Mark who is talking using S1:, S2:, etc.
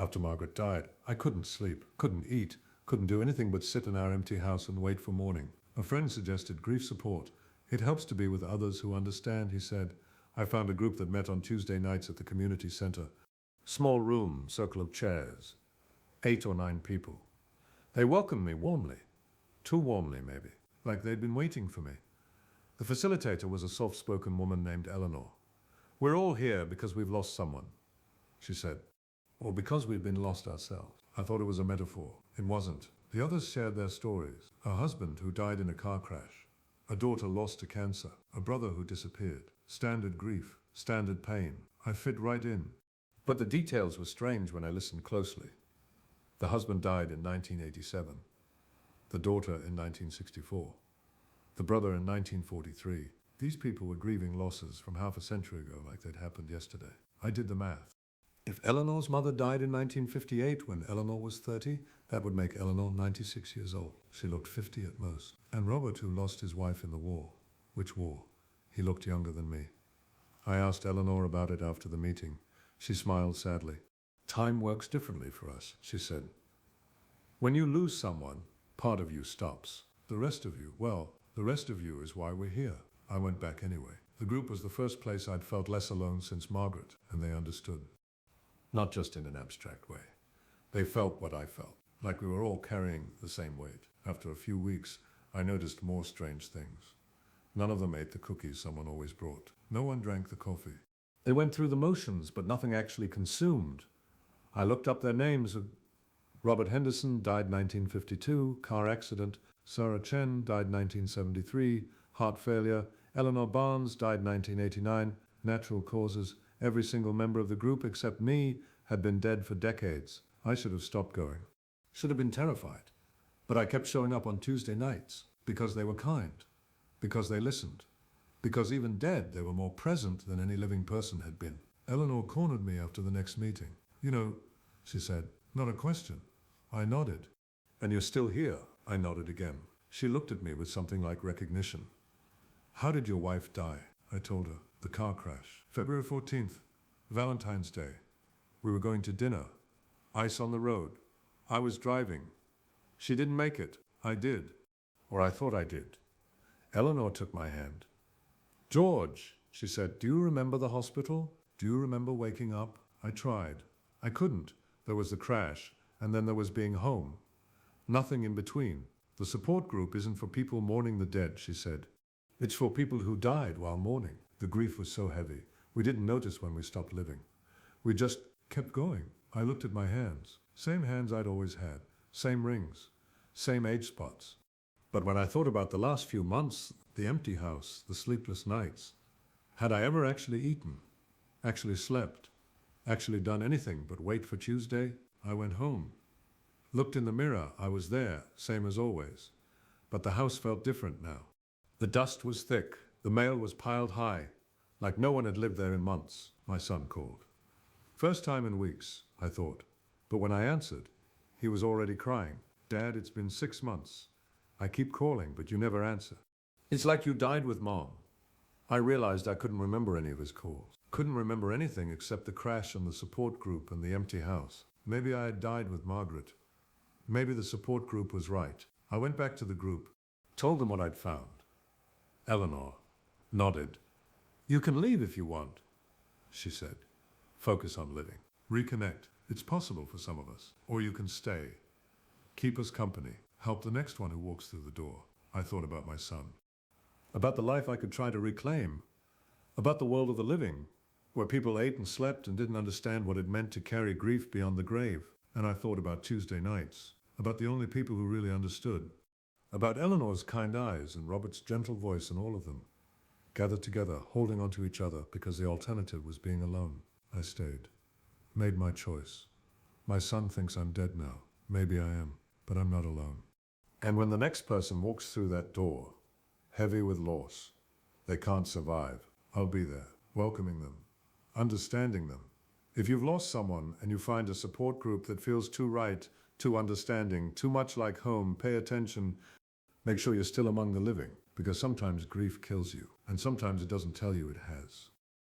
S1: After Margaret died, I couldn't sleep, couldn't eat, couldn't do anything but sit in our empty house and wait for morning. A friend suggested grief support. It helps to be with others who understand, he said. I found a group that met on Tuesday nights at the community center. Small room, circle of chairs. 8 or 9 people. They welcomed me warmly. Too warmly, maybe. Like they'd been waiting for me. The facilitator was a soft-spoken woman named Eleanor. We're all here because we've lost someone, she said. Or because we've been lost ourselves. I thought it was a metaphor. It wasn't. The others shared their stories. A husband who died in a car crash. A daughter lost to cancer. A brother who disappeared. Standard grief. Standard pain. I fit right in. But the details were strange when I listened closely. The husband died in 1987. The daughter in 1964. The brother in 1943. These people were grieving losses from half a century ago like they'd happened yesterday. I did the math. If Eleanor's mother died in 1958 when Eleanor was 30, that would make Eleanor 96 years old. She looked 50 at most. And Robert, who lost his wife in the war. Which war? He looked younger than me. I asked Eleanor about it after the meeting. She smiled sadly. Time works differently for us, she said. When you lose someone, part of you stops. The rest of you, well, the rest of you is why we're here. I went back anyway. The group was the first place I'd felt less alone since Margaret, and they understood. Not just in an abstract way. They felt what I felt, like we were all carrying the same weight. After a few weeks, I noticed more strange things. None of them ate the cookies someone always brought. No one drank the coffee. They went through the motions, but nothing actually consumed. I looked up their names. Robert Henderson died 1952, car accident. Sarah Chen died 1973, heart failure. Eleanor Barnes died 1989, natural causes. Every single member of the group except me had been dead for decades. I should have stopped going. Should have been terrified. But I kept showing up on Tuesday nights because they were kind, because they listened, because even dead they were more present than any living person had been. Eleanor cornered me after the next meeting. You know, she said, not a question. I nodded. And you're still here? I nodded again. She looked at me with something like recognition. How did your wife die? I told her. The car crash. February 14th, Valentine's Day. We were going to dinner. Ice on the road. I was driving. She didn't make it. I did. Or I thought I did. Eleanor took my hand. George, she said, do you remember the hospital? Do you remember waking up? I tried. I couldn't. There was the crash, and then there was being home. Nothing in between. The support group isn't for people mourning the dead, she said. It's for people who died while mourning. The grief was so heavy. We didn't notice when we stopped living. We just kept going. I looked at my hands. Same hands I'd always had. Same rings. Same age spots. But when I thought about the last few months, the empty house, the sleepless nights, had I ever actually eaten, actually slept, actually done anything but wait for Tuesday? I went home. Looked in the mirror. I was there, same as always. But the house felt different now. The dust was thick. The mail was piled high, like no one had lived there in months. My son called. First time in weeks, I thought. But when I answered, he was already crying. Dad, it's been 6 months. I keep calling, but you never answer. It's like you died with Mom. I realized I couldn't remember any of his calls. Couldn't remember anything except the crash and the support group and the empty house. Maybe I had died with Margaret. Maybe the support group was right. I went back to the group, told them what I'd found. Eleanor nodded. You can leave if you want, she said. Focus on living. Reconnect. It's possible for some of us. Or you can stay. Keep us company. Help the next one who walks through the door. I thought about my son. About the life I could try to reclaim. About the world of the living, where people ate and slept and didn't understand what it meant to carry grief beyond the grave. And I thought about Tuesday nights. About the only people who really understood. About Eleanor's kind eyes and Robert's gentle voice and all of them. Gathered together, holding onto each other because the alternative was being alone. I stayed. Made my choice. My son thinks I'm dead now. Maybe I am, but I'm not alone. And when the next person walks through that door, heavy with loss, they can't survive, I'll be there, welcoming them, understanding them. If you've lost someone and you find a support group that feels too right, too understanding, too much like home, pay attention. Make sure you're still among the living, because sometimes grief kills you, and sometimes it doesn't tell you it has.